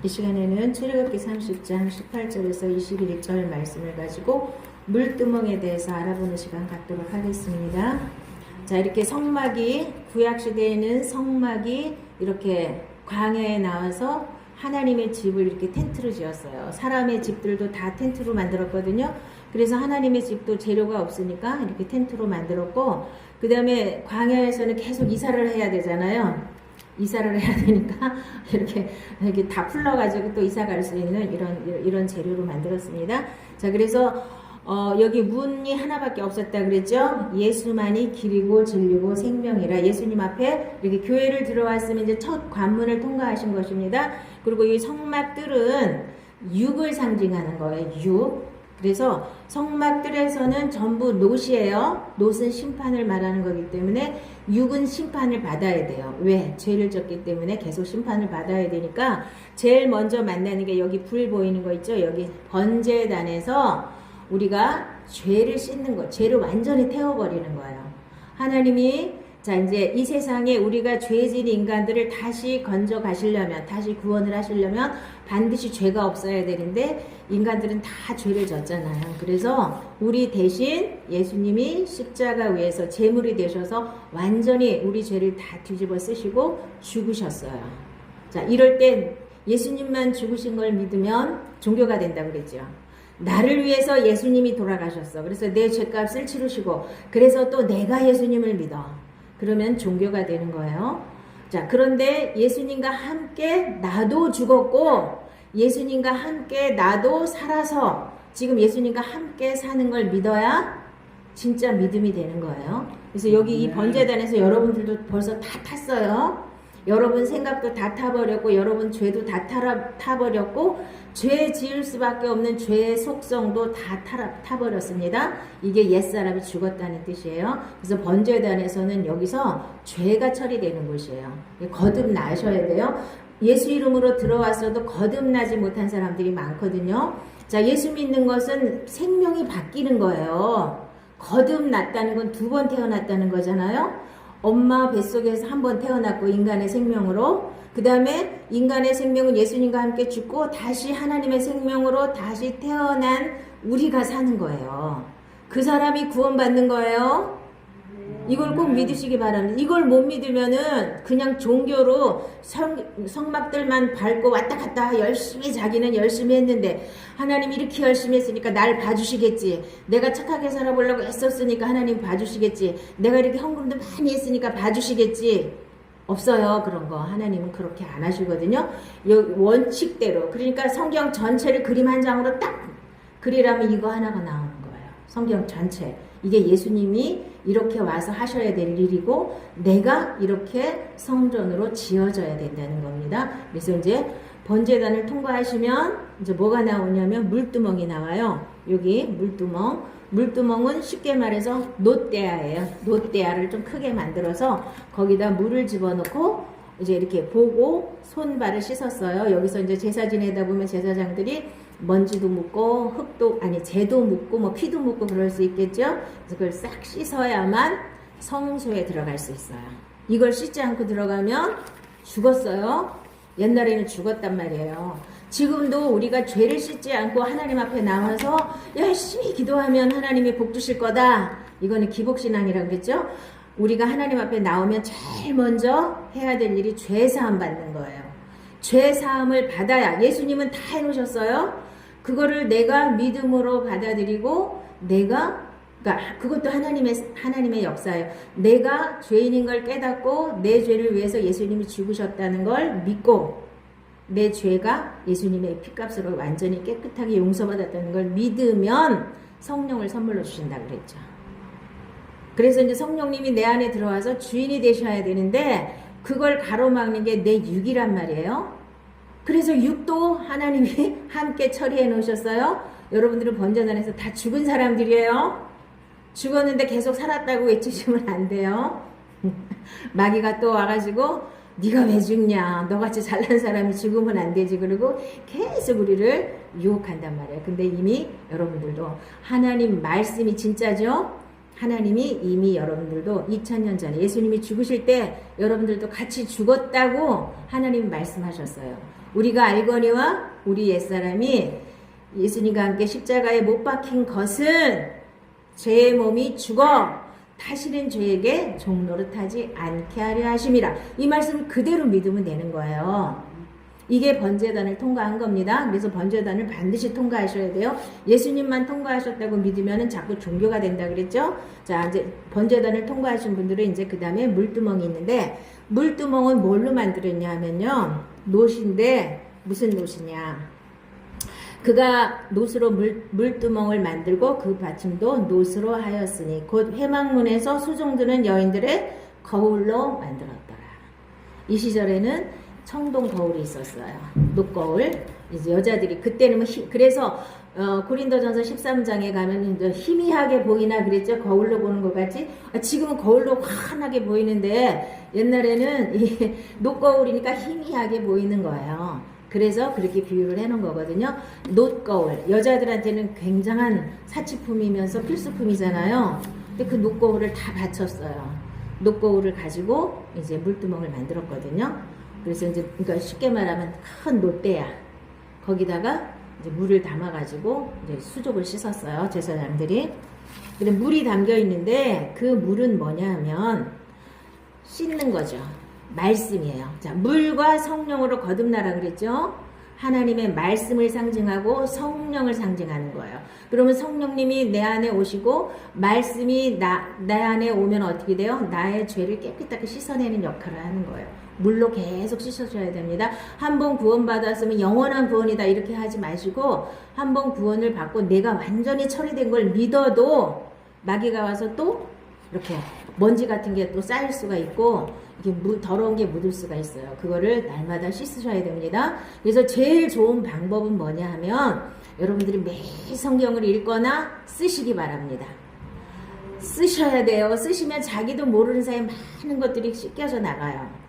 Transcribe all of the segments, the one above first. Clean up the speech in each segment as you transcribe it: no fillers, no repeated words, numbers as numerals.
이 시간에는 출애굽기 30장 18절에서 21절 말씀을 가지고 물두멍에 대해서 알아보는 시간 갖도록 하겠습니다. 자, 이렇게 성막이 구약시대에는 성막이 이렇게 광야에 나와서 하나님의 집을 이렇게 텐트로 지었어요. 사람의 집들도 다 텐트로 만들었거든요. 그래서 하나님의 집도 재료가 없으니까 이렇게 텐트로 만들었고, 그 다음에 광야에서는 계속 이사를 해야 되잖아요. 이사를 해야 되니까 이렇게 다 풀러가지고 또 이사 갈 수 있는 이런 재료로 만들었습니다. 자, 그래서 여기 문이 하나밖에 없었다 그랬죠. 예수만이 길이고 진리고 생명이라. 예수님 앞에 이렇게 교회를 들어왔으면 이제 첫 관문을 통과하신 것입니다. 그리고 이 성막들은 육을 상징하는 거예요. 육. 그래서 성막들에서는 전부 놋이에요. 놋은 심판을 말하는 거기 때문에 육은 심판을 받아야 돼요. 왜? 죄를 졌기 때문에 계속 심판을 받아야 되니까 제일 먼저 만나는 게 여기 불 보이는 거 있죠. 여기 번제단에서 우리가 죄를 씻는 거, 죄를 완전히 태워버리는 거예요. 하나님이 자, 이제 이 세상에 우리가 죄진 인간들을 다시 건져 가시려면, 다시 구원을 하시려면 반드시 죄가 없어야 되는데 인간들은 다 죄를 졌잖아요. 그래서 우리 대신 예수님이 십자가 위에서 제물이 되셔서 완전히 우리 죄를 다 뒤집어 쓰시고 죽으셨어요. 자, 이럴 땐 예수님만 죽으신 걸 믿으면 종교가 된다고 그랬죠. 나를 위해서 예수님이 돌아가셨어. 그래서 내 죄값을 치르시고, 그래서 또 내가 예수님을 믿어. 그러면 종교가 되는 거예요. 자, 그런데 예수님과 함께 나도 죽었고 예수님과 함께 나도 살아서 지금 예수님과 함께 사는 걸 믿어야 진짜 믿음이 되는 거예요. 그래서 여기 이 번제단에서 여러분들도 벌써 다 탔어요. 여러분 생각도 다 타버렸고 여러분 죄도 다 타버렸고 죄 지을 수밖에 없는 죄의 속성도 다 타버렸습니다. 이게 옛사람이 죽었다는 뜻이에요. 그래서 번제단에서는 여기서 죄가 처리되는 곳이에요. 거듭나셔야 돼요. 예수 이름으로 들어왔어도 거듭나지 못한 사람들이 많거든요. 자, 예수 믿는 것은 생명이 바뀌는 거예요. 거듭났다는 건 두 번 태어났다는 거잖아요. 엄마 뱃속에서 한 번 태어났고 인간의 생명으로, 그 다음에 인간의 생명은 예수님과 함께 죽고 다시 하나님의 생명으로 다시 태어난 우리가 사는 거예요. 그 사람이 구원받는 거예요. 이걸 꼭 믿으시기 바랍니다. 이걸 못 믿으면은 그냥 종교로 성막들만 밟고 왔다 갔다 열심히 자기는 열심히 했는데 하나님 이렇게 열심히 했으니까 날 봐주시겠지. 내가 착하게 살아보려고 애썼으니까 하나님 봐주시겠지. 내가 이렇게 헌금도 많이 했으니까 봐주시겠지. 없어요. 그런 거. 하나님은 그렇게 안 하시거든요. 원칙대로. 그러니까 성경 전체를 그림 한 장으로 딱 그리라면 이거 하나가 나오는 거예요. 성경 전체. 이게 예수님이 이렇게 와서 하셔야 될 일이고 내가 이렇게 성전으로 지어져야 된다는 겁니다. 그래서 이제 번제단을 통과하시면 이제 뭐가 나오냐면 물두멍이 나와요. 여기 물두멍. 물두멍은 쉽게 말해서 놋대야예요. 놋대야를 좀 크게 만들어서 거기다 물을 집어넣고 이제 이렇게 보고 손발을 씻었어요. 여기서 이제 제사 지내다 보면 제사장들이 먼지도 묻고 흙도 재도 묻고 뭐 피도 묻고 그럴 수 있겠죠. 그래서 그걸 싹 씻어야만 성소에 들어갈 수 있어요. 이걸 씻지 않고 들어가면 죽었어요. 옛날에는 죽었단 말이에요. 지금도 우리가 죄를 씻지 않고 하나님 앞에 나와서 열심히 기도하면 하나님이 복 주실 거다. 이거는 기복신앙이라고 그랬죠. 우리가 하나님 앞에 나오면 제일 먼저 해야 될 일이 죄사함 받는 거예요. 죄사함을 받아야, 예수님은 다 해놓으셨어요. 그거를 내가 믿음으로 받아들이고 그러니까 그것도 하나님의 역사예요. 내가 죄인인 걸 깨닫고 내 죄를 위해서 예수님이 죽으셨다는 걸 믿고 내 죄가 예수님의 피값으로 완전히 깨끗하게 용서받았다는 걸 믿으면 성령을 선물로 주신다고 그랬죠. 그래서 이제 성령님이 내 안에 들어와서 주인이 되셔야 되는데 그걸 가로막는 게 내 육이란 말이에요. 그래서 육도 하나님이 함께 처리해 놓으셨어요. 여러분들은 번제단에서 다 죽은 사람들이에요. 죽었는데 계속 살았다고 외치시면 안 돼요. 마귀가 또 와가지고 네가 왜 죽냐, 너같이 잘난 사람이 죽으면 안 되지, 그리고 계속 우리를 유혹한단 말이에요. 근데 이미 여러분들도 하나님 말씀이 진짜죠. 하나님이 이미 여러분들도 2000년 전에 예수님이 죽으실 때 여러분들도 같이 죽었다고 하나님이 말씀하셨어요. 우리가 알거니와 우리 옛사람이 예수님과 함께 십자가에 못 박힌 것은 죄의 몸이 죽어 다시는 죄에게 종노릇하지 않게 하려 하심이라. 이 말씀 그대로 믿으면 되는 거예요. 이게 번제단을 통과한 겁니다. 그래서 번제단을 반드시 통과하셔야 돼요. 예수님만 통과하셨다고 믿으면 자꾸 종교가 된다 그랬죠. 자, 이제 번제단을 통과하신 분들은 이제 그 다음에 물두멍이 있는데, 물두멍은 뭘로 만들었냐 하면요, 놋인데 무슨 놋이냐, 그가 놋으로 물두멍을 만들고 그 받침도 놋으로 하였으니 곧 회막문에서 수종드는 여인들의 거울로 만들었더라. 이 시절에는 청동 거울이 있었어요. 놋거울. 이제 여자들이 그때는 그래서 고린도전서 13장에 가면 이제 희미하게 보이나 그랬죠. 거울로 보는 것 같이. 지금은 거울로 환하게 보이는데 옛날에는 이 놋거울이니까 희미하게 보이는 거예요. 그래서 그렇게 비유를 해놓은 거거든요. 놋거울. 여자들한테는 굉장한 사치품이면서 필수품이잖아요. 근데 그 놋거울을 다 바쳤어요. 놋거울을 가지고 이제 물두멍을 만들었거든요. 그래서 이제 그러니까 쉽게 말하면 큰 놋대야. 거기다가 이제 물을 담아가지고 이제 수족을 씻었어요. 제사장들이. 근데 물이 담겨 있는데 그 물은 뭐냐 하면 씻는 거죠. 말씀이에요. 자, 물과 성령으로 거듭나라 그랬죠. 하나님의 말씀을 상징하고 성령을 상징하는 거예요. 그러면 성령님이 내 안에 오시고 말씀이 내 안에 오면 어떻게 돼요? 나의 죄를 깨끗하게 씻어내는 역할을 하는 거예요. 물로 계속 씻어줘야 됩니다. 한 번 구원받았으면 영원한 구원이다 이렇게 하지 마시고, 한 번 구원을 받고 내가 완전히 처리된 걸 믿어도 마귀가 와서 또 이렇게 먼지 같은 게 또 쌓일 수가 있고 이게 더러운 게 묻을 수가 있어요. 그거를 날마다 씻으셔야 됩니다. 그래서 제일 좋은 방법은 뭐냐 하면 여러분들이 매일 성경을 읽거나 쓰시기 바랍니다. 쓰셔야 돼요. 쓰시면 자기도 모르는 사이에 많은 것들이 씻겨져 나가요.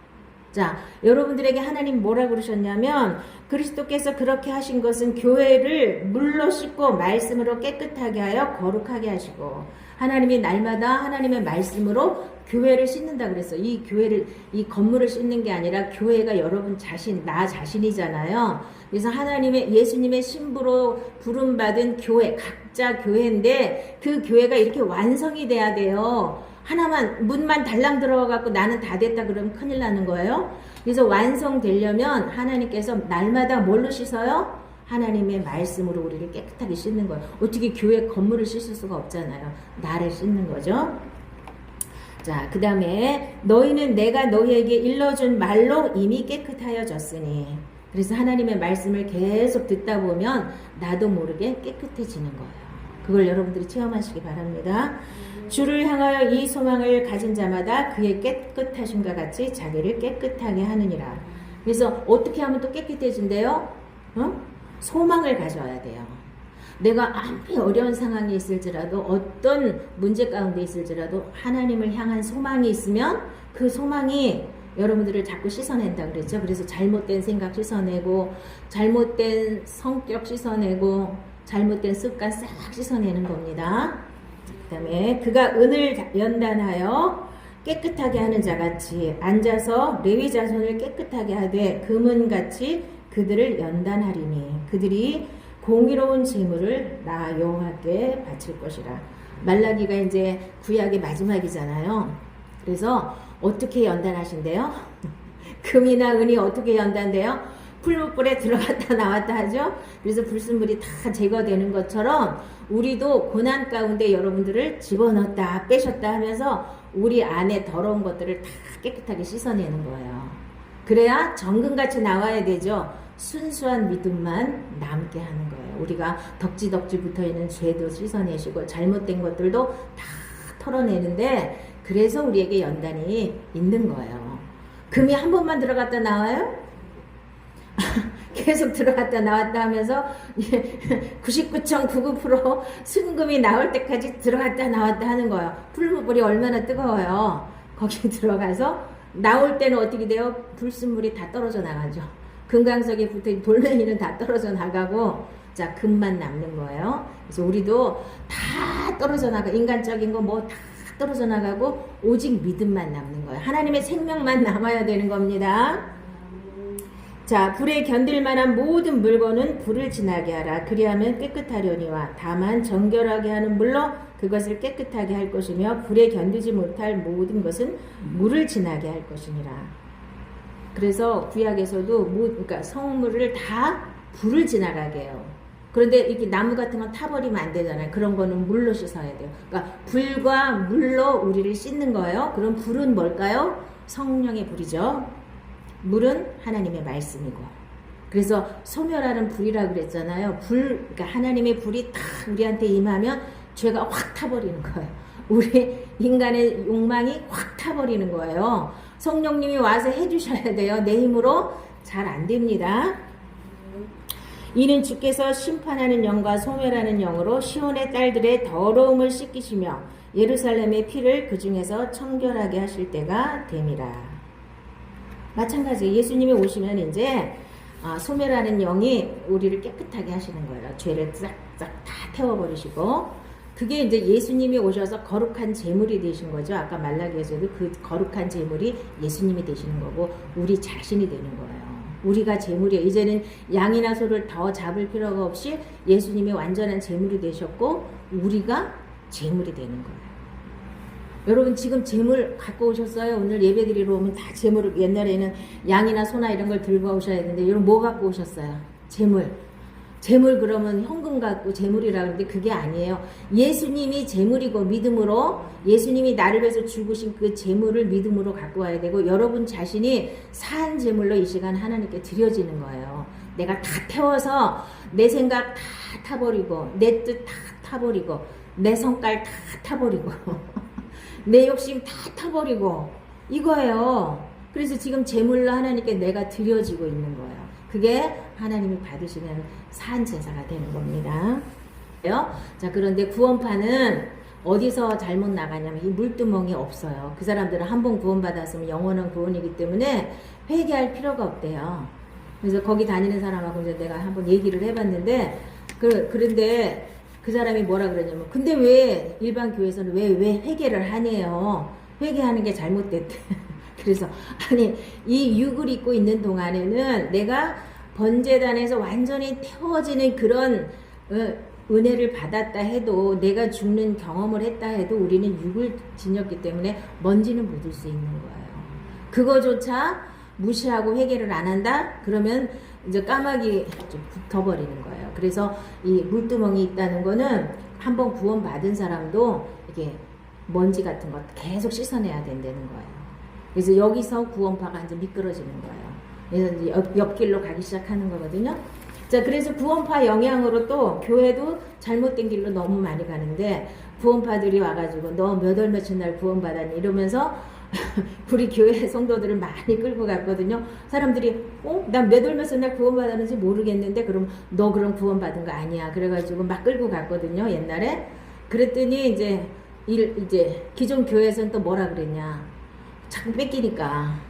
자, 여러분들에게 하나님 뭐라 그러셨냐면 그리스도께서 그렇게 하신 것은 교회를 물로 씻고 말씀으로 깨끗하게 하여 거룩하게 하시고, 하나님이 날마다 하나님의 말씀으로 교회를 씻는다 그랬어요. 이 교회를, 이 건물을 씻는 게 아니라 교회가 여러분 자신, 나 자신이잖아요. 그래서 하나님의, 예수님의 신부로 부름받은 교회, 각자 교회인데 그 교회가 이렇게 완성이 돼야 돼요. 하나만, 문만 달랑 들어가갖고 나는 다 됐다 그러면 큰일 나는 거예요. 그래서 완성되려면 하나님께서 날마다 뭘로 씻어요? 하나님의 말씀으로 우리를 깨끗하게 씻는 거예요. 어떻게 교회 건물을 씻을 수가 없잖아요. 나를 씻는 거죠. 자, 그 다음에 너희는 내가 너희에게 일러준 말로 이미 깨끗하여졌으니. 그래서 하나님의 말씀을 계속 듣다 보면 나도 모르게 깨끗해지는 거예요. 그걸 여러분들이 체험하시기 바랍니다. 주를 향하여 이 소망을 가진 자마다 그의 깨끗하심과 같이 자기를 깨끗하게 하느니라. 그래서 어떻게 하면 또 깨끗해진대요? 소망을 가져야 돼요. 내가 아무리 어려운 상황이 있을지라도, 어떤 문제 가운데 있을지라도 하나님을 향한 소망이 있으면 그 소망이 여러분들을 자꾸 씻어낸다 그랬죠. 그래서 잘못된 생각 씻어내고, 잘못된 성격 씻어내고, 잘못된 습관 싹 씻어내는 겁니다. 그 다음에 그가 은을 연단하여 깨끗하게 하는 자같이 앉아서 레위 자손을 깨끗하게 하되 금은같이 그들을 연단하리니 그들이 공의로운 제물을 나 여호와께 바칠 것이라. 말라기가 이제 구약의 마지막이잖아요. 그래서 어떻게 연단하신대요? 금이나 은이 어떻게 연단돼요? 풀무불에 들어갔다 나왔다 하죠. 그래서 불순물이 다 제거되는 것처럼 우리도 고난 가운데 여러분들을 집어넣었다 빼셨다 하면서 우리 안에 더러운 것들을 다 깨끗하게 씻어내는 거예요. 그래야 정금같이 나와야 되죠. 순수한 믿음만 남게 하는 거예요. 우리가 덕지덕지 붙어있는 죄도 씻어내시고 잘못된 것들도 다 털어내는데, 그래서 우리에게 연단이 있는 거예요. 금이 한 번만 들어갔다 나와요? 계속 들어갔다 나왔다 하면서 99.99% 순금이 나올 때까지 들어갔다 나왔다 하는 거예요. 풀무불이 얼마나 뜨거워요. 거기 들어가서 나올 때는 어떻게 돼요? 불순물이 다 떨어져 나가죠. 금강석에 붙어있는 돌멩이는 다 떨어져 나가고, 자, 금만 남는 거예요. 그래서 우리도 다 떨어져 나가, 인간적인 거 뭐 다 떨어져 나가고 오직 믿음만 남는 거예요. 하나님의 생명만 남아야 되는 겁니다. 자, 불에 견딜 만한 모든 물건은 불을 지나게 하라. 그리하면 깨끗하려니와 다만 정결하게 하는 물로 그것을 깨끗하게 할 것이며 불에 견디지 못할 모든 것은 물을 지나게 할 것이니라. 그래서 구약에서도 그러니까 성물을 다 불을 지나가게 해요. 그런데 이렇게 나무 같은 건 타버리면 안 되잖아요. 그런 거는 물로 씻어야 돼요. 그러니까 불과 물로 우리를 씻는 거예요. 그럼 불은 뭘까요? 성령의 불이죠. 물은 하나님의 말씀이고. 그래서 소멸하는 불이라고 그랬잖아요. 그러니까 하나님의 불이 딱 우리한테 임하면 죄가 확 타버리는 거예요. 우리 인간의 욕망이 확 타버리는 거예요. 성령님이 와서 해주셔야 돼요. 내 힘으로 잘 안 됩니다. 이는 주께서 심판하는 영과 소멸하는 영으로 시온의 딸들의 더러움을 씻기시며 예루살렘의 피를 그 중에서 청결하게 하실 때가 됨이라. 마찬가지 예수님이 오시면 이제 소멸하는 영이 우리를 깨끗하게 하시는 거예요. 죄를 싹싹 다 태워버리시고, 그게 이제 예수님이 오셔서 거룩한 제물이 되신 거죠. 아까 말라기에서도 그 거룩한 제물이 예수님이 되시는 거고 우리 자신이 되는 거예요. 우리가 제물이에요. 이제는 양이나 소를 더 잡을 필요가 없이 예수님이 완전한 제물이 되셨고 우리가 제물이 되는 거예요. 여러분 지금 재물 갖고 오셨어요? 오늘 예배드리러 오면 다 재물을, 옛날에는 양이나 소나 이런 걸 들고 오셔야 되는데 여러분 뭐 갖고 오셨어요? 재물. 재물 그러면 현금 갖고 재물이라고 하는데 그게 아니에요. 예수님이 재물이고 믿음으로 예수님이 나를 위해서 죽으신 그 재물을 믿음으로 갖고 와야 되고 여러분 자신이 산 재물로 이 시간 하나님께 드려지는 거예요. 내가 다 태워서 내 생각 다 타버리고 내 뜻 다 타버리고 내 성깔 다 타버리고 내 욕심 다 타버리고 이거예요. 그래서 지금 제물로 하나님께 내가 드려지고 있는 거예요. 그게 하나님이 받으시는 산 제사가 되는 겁니다. 자, 그런데 구원파는 어디서 잘못 나가냐면 이 물두멍이 없어요. 그 사람들은 한번 구원받았으면 영원한 구원이기 때문에 회개할 필요가 없대요. 그래서 거기 다니는 사람하고 이제 내가 한번 얘기를 해봤는데 그런데 그 사람이 뭐라 그러냐면 근데 왜 일반 교회에서는 왜 회개를 하네요. 회개하는 게 잘못됐대. 그래서 아니 이 육을 입고 있는 동안에는 내가 번제단에서 완전히 태워지는 그런 은혜를 받았다 해도 내가 죽는 경험을 했다 해도 우리는 육을 지녔기 때문에 먼지는 묻을 수 있는 거예요. 그거조차 무시하고 회개를 안 한다? 그러면 이제 까마귀 좀 붙어버리는 거예요. 그래서 이 물두멍이 있다는 거는 한번 구원받은 사람도 이게 먼지 같은 거 계속 씻어내야 된다는 거예요. 그래서 여기서 구원파가 이제 미끄러지는 거예요. 그래서 이제 옆길로 가기 시작하는 거거든요. 자, 그래서 구원파 영향으로 또 교회도 잘못된 길로 너무 많이 가는데 구원파들이 와가지고 너 몇 월 며칠 날 구원받았니 이러면서 우리 교회 성도들을 많이 끌고 갔거든요. 사람들이 난 몇 월 며칠 날 구원받았는지 모르겠는데 그럼 너 그럼 구원받은 거 아니야. 그래가지고 막 끌고 갔거든요. 옛날에. 그랬더니 이제 기존 교회에서는 또 뭐라 그랬냐. 자꾸 뺏기니까.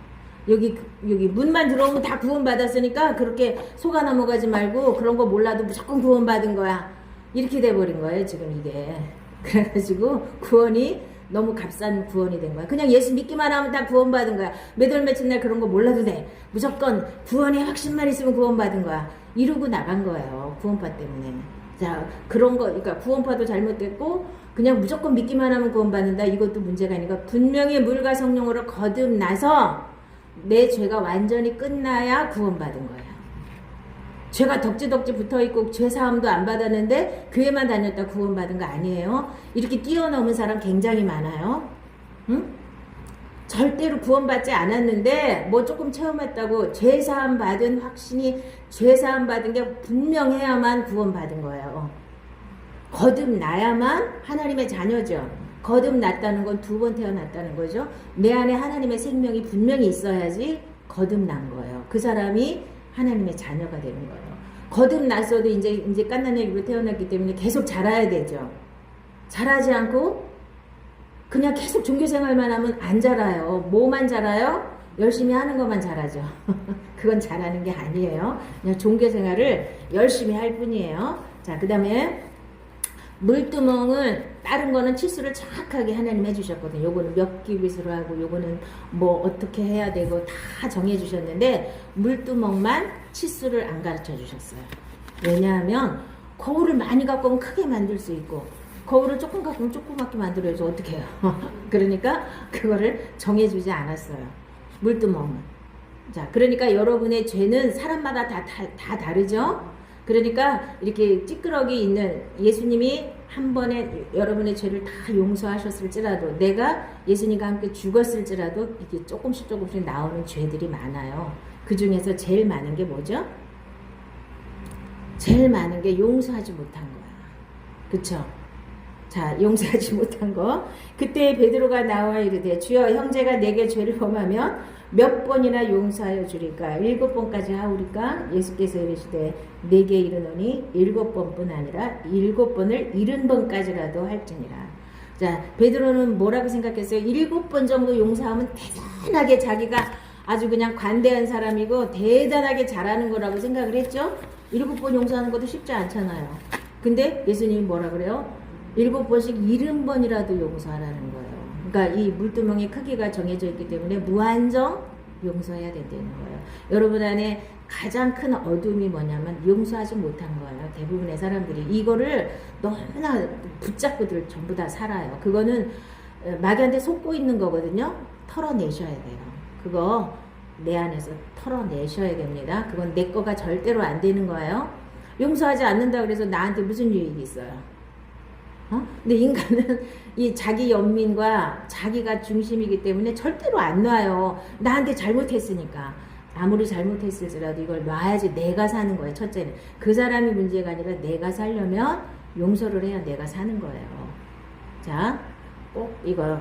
여기 문만 들어오면 다 구원받았으니까 그렇게 속아 넘어가지 말고 그런 거 몰라도 무조건 구원받은 거야. 이렇게 돼버린 거예요. 지금 이게. 그래가지고 구원이 너무 값싼 구원이 된 거야. 그냥 예수 믿기만 하면 다 구원받은 거야. 몇 월 며칠 날 그런 거 몰라도 돼. 무조건 구원의 확신만 있으면 구원받은 거야. 이러고 나간 거예요. 구원파 때문에. 자, 그런 거, 그러니까 구원파도 잘못됐고 그냥 무조건 믿기만 하면 구원받는다. 이것도 문제가 아니라 분명히 물과 성령으로 거듭나서 내 죄가 완전히 끝나야 구원받은 거야. 죄가 덕지덕지 붙어있고 죄사함도 안 받았는데 교회만 다녔다 구원받은 거 아니에요. 이렇게 뛰어넘은 사람 굉장히 많아요. 응? 절대로 구원받지 않았는데 뭐 조금 체험했다고 죄사함 받은 확신이 죄사함 받은 게 분명해야만 구원받은 거예요. 거듭나야만 하나님의 자녀죠. 거듭났다는 건 두 번 태어났다는 거죠. 내 안에 하나님의 생명이 분명히 있어야지 거듭난 거예요. 그 사람이 하나님의 자녀가 되는 거예요. 거듭났어도 이제 갓난아기로 태어났기 때문에 계속 자라야 되죠. 자라지 않고 그냥 계속 종교생활만 하면 안 자라요. 뭐만 자라요? 열심히 하는 것만 자라죠. 그건 자라는 게 아니에요. 그냥 종교생활을 열심히 할 뿐이에요. 자, 그 다음에 물두멍은 다른 거는 치수를 정확하게 하나님 해주셨거든요. 요거는 몇 기빗으로 하고 요거는 뭐 어떻게 해야 되고 다 정해주셨는데 물두멍만 치수를 안 가르쳐 주셨어요. 왜냐하면 거울을 많이 갖고 오면 크게 만들 수 있고 거울을 조금 갖고 오면 조그맣게 만들어야지 어떻게 해요. 그러니까 그거를 정해주지 않았어요. 물두멍은. 자, 그러니까 여러분의 죄는 사람마다 다 다르죠. 그러니까 이렇게 찌끄러기 있는 예수님이 한 번에 여러분의 죄를 다 용서하셨을지라도 내가 예수님과 함께 죽었을지라도 이게 조금씩 나오는 죄들이 많아요. 그 중에서 제일 많은 게 뭐죠? 제일 많은 게 용서하지 못한 거야. 그쵸? 자, 용서하지 못한 거. 그때 베드로가 나와 이르되 주여 형제가 내게 죄를 범하면 몇 번이나 용서하여 주리까? 7번까지 하오리까? 예수께서 이르시되 내게 이르노니 7번뿐 아니라 7번을 70번까지라도 할지니라. 자, 베드로는 뭐라고 생각했어요? 7번 정도 용서하면 대단하게 자기가 아주 그냥 관대한 사람이고 대단하게 잘하는 거라고 생각을 했죠. 7번 용서하는 것도 쉽지 않잖아요. 근데 예수님이 뭐라 그래요? 7번씩 70번이라도 용서하라는 거예요. 그러니까 이 물두멍의 크기가 정해져 있기 때문에 무한정 용서해야 된다는 거예요. 여러분 안에 가장 큰 어둠이 뭐냐면 용서하지 못한 거예요. 대부분의 사람들이 이거를 너무나 붙잡고들 전부 다 살아요. 그거는 마귀한테 속고 있는 거거든요. 털어내셔야 돼요. 그거 내 안에서 털어내셔야 됩니다. 그건 내 거가 절대로 안 되는 거예요. 용서하지 않는다 그래서 나한테 무슨 유익이 있어요? 근데 인간은 이 자기 연민과 자기가 중심이기 때문에 절대로 안 놔요. 나한테 잘못했으니까. 아무리 잘못했을지라도 이걸 놔야지 내가 사는 거예요. 첫째는. 그 사람이 문제가 아니라 내가 살려면 용서를 해야 내가 사는 거예요. 자, 꼭 이거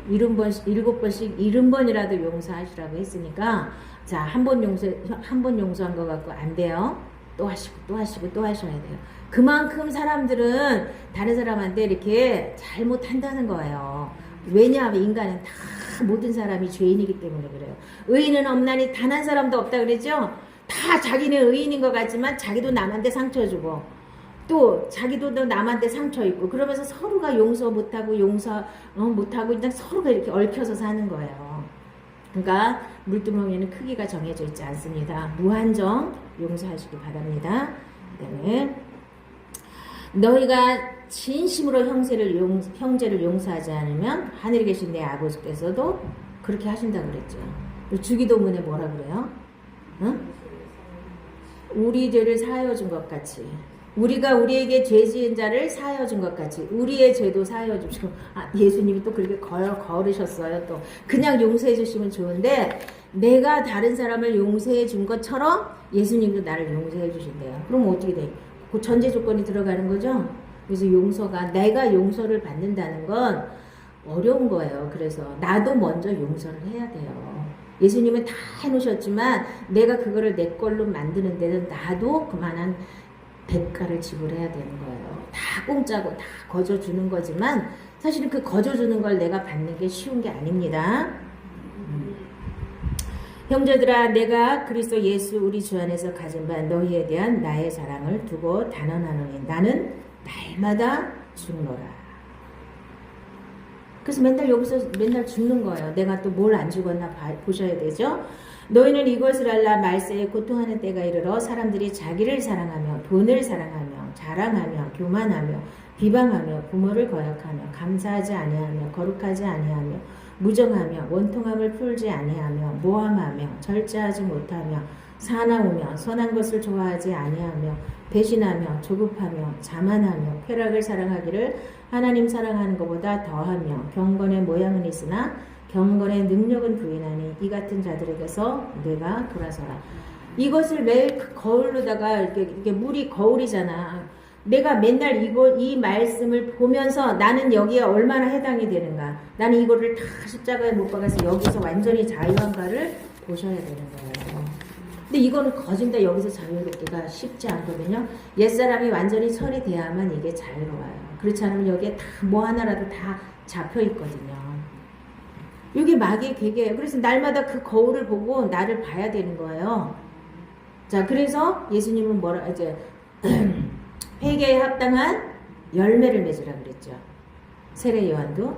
7번씩 70번이라도 용서하시라고 했으니까 자, 한 번 용서한 거 갖고 안 돼요. 또 하시고 또 하시고 또 하셔야 돼요. 그만큼 사람들은 다른 사람한테 이렇게 잘못한다는 거예요. 왜냐하면 인간은 다 모든 사람이 죄인이기 때문에 그래요. 의인은 없나니 단 한 사람도 없다 그랬죠? 다 자기는 의인인 것 같지만 자기도 남한테 상처 주고 또 자기도 남한테 상처 입고 그러면서 서로가 용서 못하고 못하고 그냥 서로가 이렇게 얽혀서 사는 거예요. 그러니까 물두멍에는 크기가 정해져 있지 않습니다. 무한정 용서하시기 바랍니다. 그다음에 너희가 진심으로 형제를 용서하지 않으면 하늘에 계신 내 아버지께서도 그렇게 하신다고 그랬죠. 주기도문에 뭐라 그래요? 응? 우리 죄를 사하여 준 것 같이 우리가 우리에게 죄 지은 자를 사하여 준 것 같이 우리의 죄도 사하여 주시고 예수님이 또 그렇게 걸으셨어요. 또 그냥 용서해 주시면 좋은데 내가 다른 사람을 용서해 준 것처럼 예수님도 나를 용서해 주신대요. 그럼 어떻게 돼? 그 전제 조건이 들어가는 거죠. 그래서 용서가 내가 용서를 받는다는 건 어려운 거예요. 그래서 나도 먼저 용서를 해야 돼요. 예수님은 다 해놓으셨지만 내가 그거를 내 걸로 만드는 데는 나도 그만한 대가를 지불해야 되는 거예요. 다 공짜고 다 거저주는 거지만 사실은 그 거저주는 걸 내가 받는 게 쉬운 게 아닙니다. 형제들아 내가 그리스도 예수 우리 주 안에서 가진 바 너희에 대한 나의 사랑을 두고 단언하노니 나는 날마다 죽노라. 그래서 여기서 맨날 죽는 거예요. 내가 또 뭘 안 죽었나 보셔야 되죠. 너희는 이것을 알라 말세에 고통하는 때가 이르러 사람들이 자기를 사랑하며 돈을 사랑하며 자랑하며 교만하며 비방하며 부모를 거역하며 감사하지 아니하며 거룩하지 아니하며 무정하며 원통함을 풀지 아니하며 모함하며 절제하지 못하며 사나우며 선한 것을 좋아하지 아니하며 배신하며 조급하며 자만하며 쾌락을 사랑하기를 하나님 사랑하는 것보다 더하며 경건의 모양은 있으나 경건의 능력은 부인하니 이 같은 자들에게서 내가 돌아서라. 이것을 매일 거울로다가 이렇게 물이 거울이잖아. 내가 맨날 이 말씀을 보면서 나는 여기에 얼마나 해당이 되는가. 나는 이거를 다 십자가에 못 박아서 여기서 완전히 자유한가를 보셔야 되는 거예요. 근데 이거는 거진다 여기서 자유롭기가 쉽지 않거든요. 옛사람이 완전히 처리돼야만 이게 자유로워요. 그렇지 않으면 여기에 다 뭐 하나라도 다 잡혀 있거든요. 이게 마귀의 계계예요. 그래서 날마다 그 거울을 보고 나를 봐야 되는 거예요. 자, 그래서 예수님은 이제 회개에 합당한 열매를 맺으라 그랬죠. 세례 요한도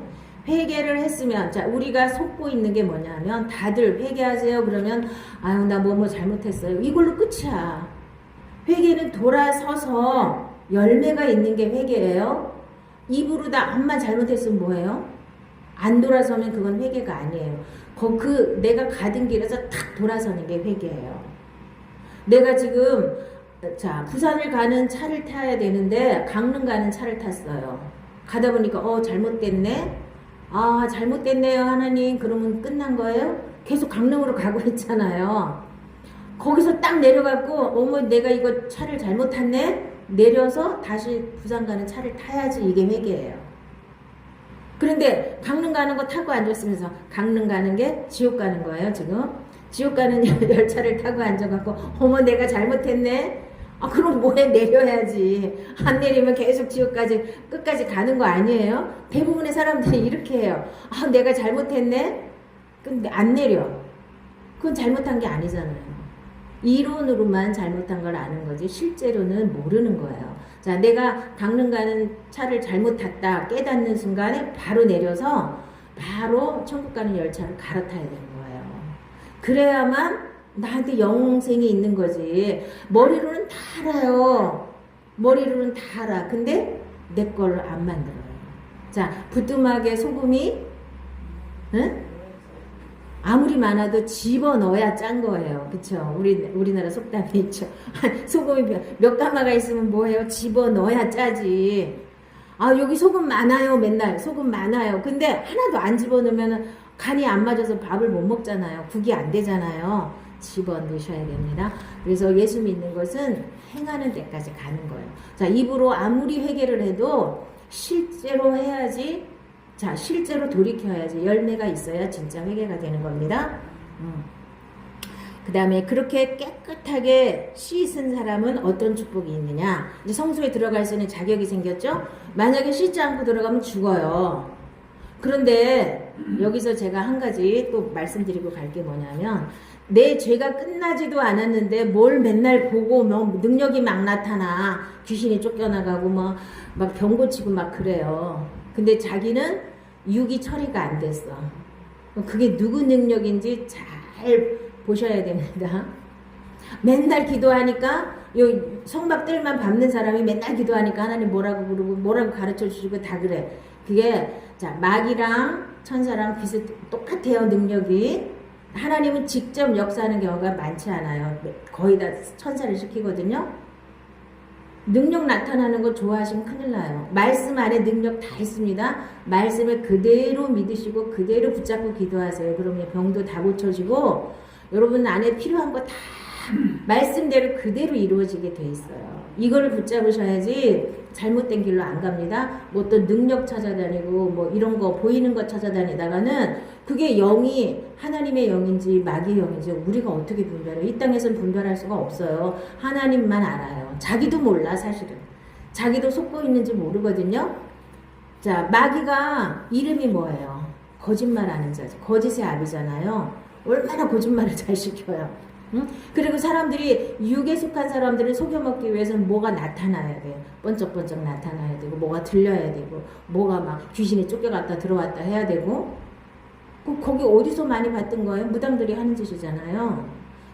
회개를 했으면, 자, 우리가 속고 있는 게 뭐냐면 다들 회개하세요 그러면 아유 나 뭐 잘못했어요 이걸로 끝이야. 회개는 돌아서서 열매가 있는 게 회개예요. 입으로 다 암만 잘못했으면 뭐예요? 안 돌아서면 그건 회개가 아니에요. 내가 가던 길에서 탁 돌아서는 게 회개예요. 내가 지금 자 부산을 가는 차를 타야 되는데 강릉 가는 차를 탔어요. 가다 보니까 잘못됐네. 아 잘못됐네요 하나님. 그러면 끝난 거예요? 계속 강릉으로 가고 있잖아요. 거기서 딱 내려갖고 어머 내가 이거 차를 잘못 탔네. 내려서 다시 부산 가는 차를 타야지. 이게 회개예요. 그런데 강릉 가는 거 타고 앉았으면서 강릉 가는 게 지옥 가는 거예요 지금. 지옥 가는 열차를 타고 앉아갖고 어머 내가 잘못했네. 아 그럼 뭐해? 내려야지. 안 내리면 계속 지옥까지 끝까지 가는 거 아니에요? 대부분의 사람들이 이렇게 해요. 아 내가 잘못했네. 근데 안 내려. 그건 잘못한 게 아니잖아요. 이론으로만 잘못한 걸 아는 거지 실제로는 모르는 거예요. 자, 내가 강릉 가는 차를 잘못 탔다 깨닫는 순간에 바로 내려서 바로 천국 가는 열차를 갈아타야 되는 거예요. 그래야만 나한테 영생이 있는 거지. 머리로는 다 알아요. 머리로는 다 알아. 근데 내 걸로 안 만들어요. 자, 부뚜막에 소금이 응? 아무리 많아도 집어넣어야 짠 거예요. 그쵸? 우리나라 속담이 있죠. 소금이 몇 가마가 있으면 뭐해요? 집어넣어야 짜지. 아, 여기 소금 많아요. 맨날 소금 많아요. 근데 하나도 안 집어넣으면 간이 안 맞아서 밥을 못 먹잖아요. 국이 안 되잖아요. 집어넣으셔야 됩니다. 그래서 예수 믿는 것은 행하는 데까지 가는 거예요. 자, 입으로 아무리 회개를 해도 실제로 해야지. 자, 실제로 돌이켜야지. 열매가 있어야 진짜 회개가 되는 겁니다. 그 다음에 그렇게 깨끗하게 씻은 사람은 어떤 축복이 있느냐. 이제 성소에 들어갈 수 있는 자격이 생겼죠. 만약에 씻지 않고 들어가면 죽어요. 그런데 여기서 제가 한 가지 또 말씀드리고 갈 게 뭐냐면 내 죄가 끝나지도 않았는데 뭘 맨날 보고 뭐 능력이 막 나타나. 귀신이 쫓겨나가고 뭐 막 병 고치고 막 그래요. 근데 자기는 육이 처리가 안 됐어. 그게 누구 능력인지 잘 보셔야 됩니다. 맨날 기도하니까 요 성막들만 밟는 사람이 맨날 기도하니까 하나님 뭐라고 그러고 뭐라고 가르쳐 주시고 다 그래. 그게 자 마귀랑 천사랑 똑같아요. 능력이. 하나님은 직접 역사하는 경우가 많지 않아요. 거의 다 천사를 시키거든요. 능력 나타나는 거 좋아하시면 큰일 나요. 말씀 안에 능력 다 있습니다. 말씀을 그대로 믿으시고 그대로 붙잡고 기도하세요. 그러면 병도 다 고쳐지고 여러분 안에 필요한 거 다 말씀대로 그대로 이루어지게 돼 있어요. 이거를 붙잡으셔야지 잘못된 길로 안 갑니다. 뭐 또 능력 찾아다니고 뭐 이런 거 보이는 거 찾아다니다가는 그게 영이 하나님의 영인지 마귀의 영인지 우리가 어떻게 분별해요? 이 땅에서는 분별할 수가 없어요. 하나님만 알아요. 자기도 몰라 사실은. 자기도 속고 있는지 모르거든요. 자, 마귀가 이름이 뭐예요? 거짓말하는 자죠. 거짓의 아비잖아요. 얼마나 거짓말을 잘 시켜요. 응? 그리고 사람들이 육에 속한 사람들을 속여먹기 위해서는 뭐가 나타나야 돼요. 번쩍번쩍 나타나야 되고 뭐가 들려야 되고 뭐가 막 귀신이 쫓겨갔다 들어왔다 해야 되고 거기 어디서 많이 봤던 거예요? 무당들이 하는 짓이잖아요.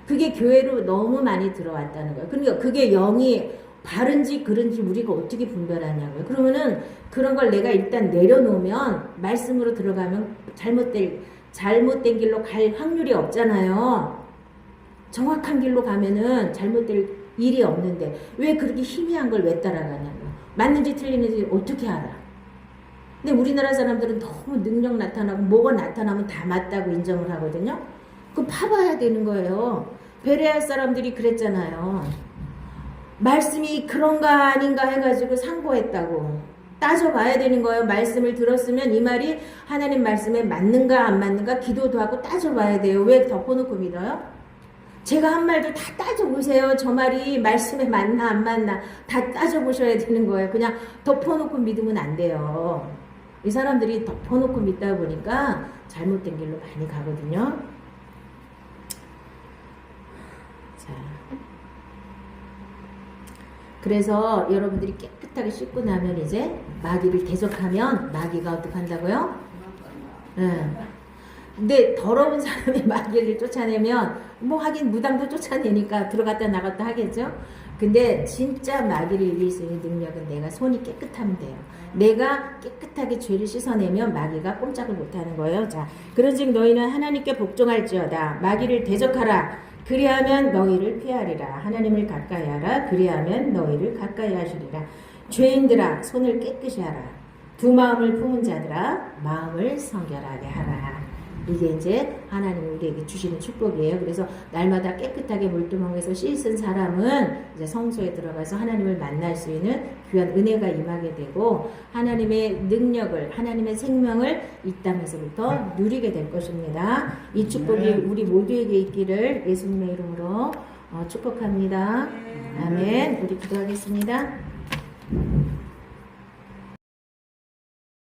그게 교회로 너무 많이 들어왔다는 거예요. 그러니까 그게 영이 바른지 그른지 우리가 어떻게 분별하냐고요. 그러면은 그런 걸 내가 일단 내려놓으면 말씀으로 들어가면 잘못된 길로 갈 확률이 없잖아요. 정확한 길로 가면은 잘못될 일이 없는데 왜 그렇게 희미한 걸 왜 따라가냐고요. 맞는지 틀리는지 어떻게 알아. 근데 우리나라 사람들은 너무 능력 나타나고 뭐가 나타나면 다 맞다고 인정을 하거든요. 그거 파봐야 되는 거예요. 베레아 사람들이 그랬잖아요. 말씀이 그런가 아닌가 해가지고 상고했다고. 따져봐야 되는 거예요. 말씀을 들었으면 이 말이 하나님 말씀에 맞는가 안 맞는가 기도도 하고 따져봐야 돼요. 왜 덮어놓고 믿어요? 제가 한 말도 다 따져보세요. 저 말이 말씀에 맞나 안 맞나 다 따져보셔야 되는 거예요. 그냥 덮어놓고 믿으면 안 돼요. 이 사람들이 덮어놓고 믿다 보니까 잘못된 길로 많이 가거든요. 자, 그래서 여러분들이 깨끗하게 씻고 나면 이제 마귀를 대적하면 마귀가 어떻게 한다고요? 근데 더러운 사람이 마귀를 쫓아내면 뭐 하긴 무당도 쫓아내니까 들어갔다 나갔다 하겠죠. 근데 진짜 마귀를 이길 수 있는 능력은 내가 손이 깨끗하면 돼요. 내가 깨끗하게 죄를 씻어내면 마귀가 꼼짝을 못하는 거예요. 자, 그런즉 너희는 하나님께 복종할지어다. 마귀를 대적하라. 그리하면 너희를 피하리라. 하나님을 가까이 하라. 그리하면 너희를 가까이 하시리라. 죄인들아 손을 깨끗이 하라. 두 마음을 품은 자들아 마음을 성결하게 하라. 이게 이제 하나님 우리에게 주시는 축복이에요. 그래서 날마다 깨끗하게 물두멍에서 씻은 사람은 이제 성소에 들어가서 하나님을 만날 수 있는 귀한 은혜가 임하게 되고 하나님의 능력을, 하나님의 생명을 이 땅에서부터 누리게 될 것입니다. 이 축복이 우리 모두에게 있기를 예수님의 이름으로 축복합니다. 아멘. 우리 기도하겠습니다.